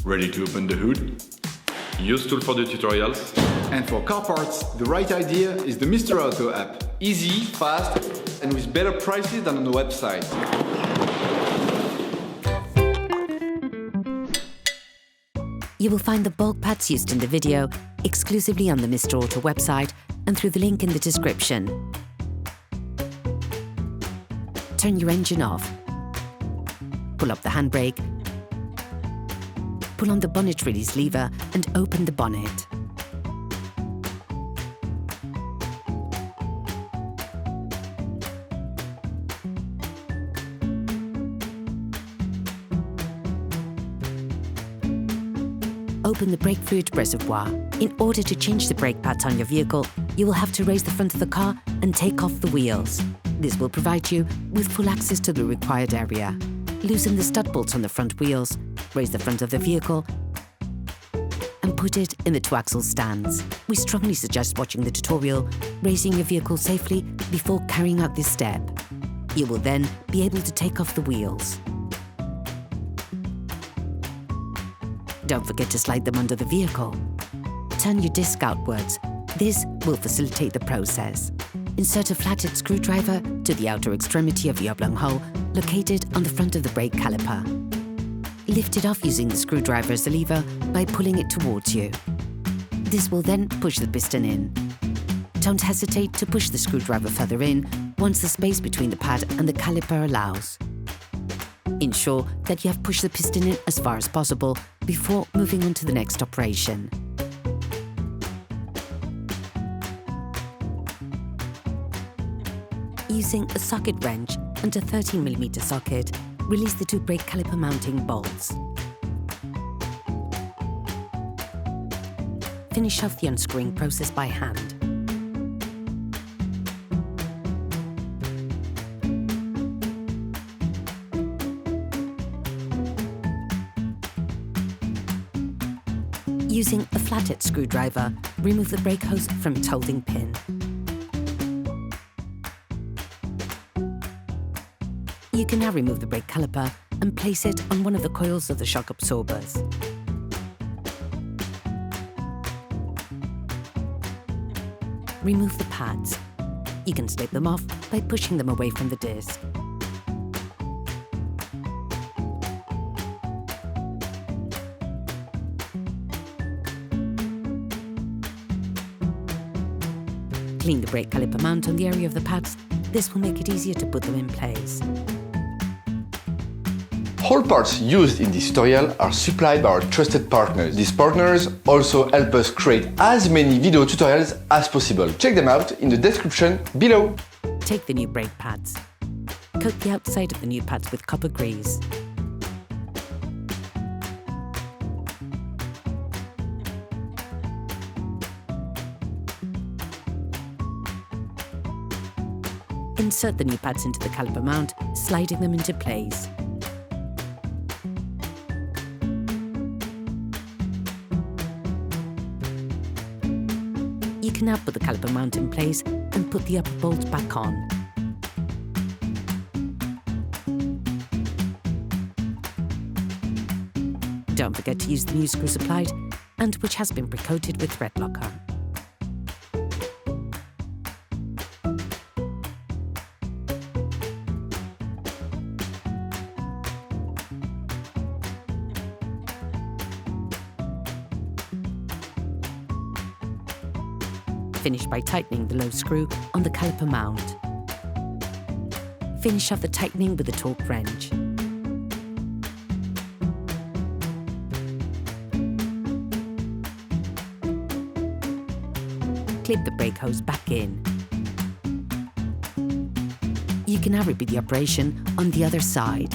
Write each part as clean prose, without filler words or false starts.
Ready to open the hood? UseTool for the tutorials. And for car parts, the right idea is the Mr. Auto app. Easy, fast, and with better prices than on the website. You will find the bulk pads used in the video exclusively on the Mr. Auto website and through the link in the description. Turn your engine off. Pull up the handbrake. Pull on the bonnet release lever and open the bonnet. Open the brake fluid reservoir. In order to change the brake pads on your vehicle, you will have to raise the front of the car and take off the wheels. This will provide you with full access to the required area. Loosen the stud bolts on the front wheels, raise the front of the vehicle, and put it in the two-axle stands. We strongly suggest watching the tutorial, raising your vehicle safely before carrying out this step. You will then be able to take off the wheels. Don't forget to slide them under the vehicle. Turn your disc outwards. This will facilitate the process. Insert a flathead screwdriver to the outer extremity of the oblong hole located on the front of the brake caliper. Lift it off using the screwdriver as a lever by pulling it towards you. This will then push the piston in. Don't hesitate to push the screwdriver further in once the space between the pad and the caliper allows. Ensure that you have pushed the piston in as far as possible before moving on to the next operation. Using a socket wrench and a 13mm socket, release the two brake caliper mounting bolts. Finish off the unscrewing process by hand. Using a flathead screwdriver, remove the brake hose from its holding pin. You can now remove the brake caliper and place it on one of the coils of the shock absorbers. Remove the pads. You can slip them off by pushing them away from the disc. Clean the brake caliper mount on the area of the pads. This will make it easier to put them in place. All parts used in this tutorial are supplied by our trusted partners. These partners also help us create as many video tutorials as possible. Check them out in the description below. Take the new brake pads. Coat the outside of the new pads with copper grease. Insert the new pads into the caliper mount, sliding them into place. You can now put the caliper mount in place and put the upper bolt back on. Don't forget to use the new screw supplied and which has been pre-coated with thread locker. Finish by tightening the low screw on the caliper mount. Finish off the tightening with a torque wrench. Clip the brake hose back in. You can now repeat the operation on the other side.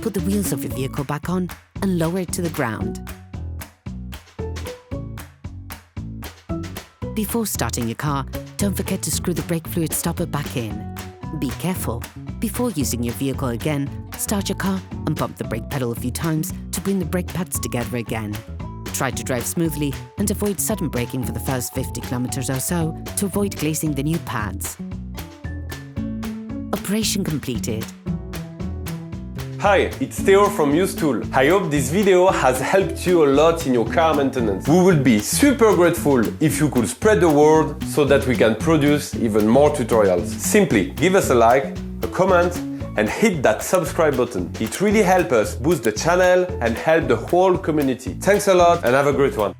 Put the wheels of your vehicle back on and lower it to the ground. Before starting your car, don't forget to screw the brake fluid stopper back in. Be careful. Before using your vehicle again, start your car and bump the brake pedal a few times to bring the brake pads together again. Try to drive smoothly and avoid sudden braking for the first 50 kilometers or so to avoid glazing the new pads. Operation completed. Hi, it's Theo from UseTool. I hope this video has helped you a lot in your car maintenance. We would be super grateful if you could spread the word so that we can produce even more tutorials. Simply give us a like, a comment, and hit that subscribe button. It really helps us boost the channel and help the whole community. Thanks a lot and have a great one.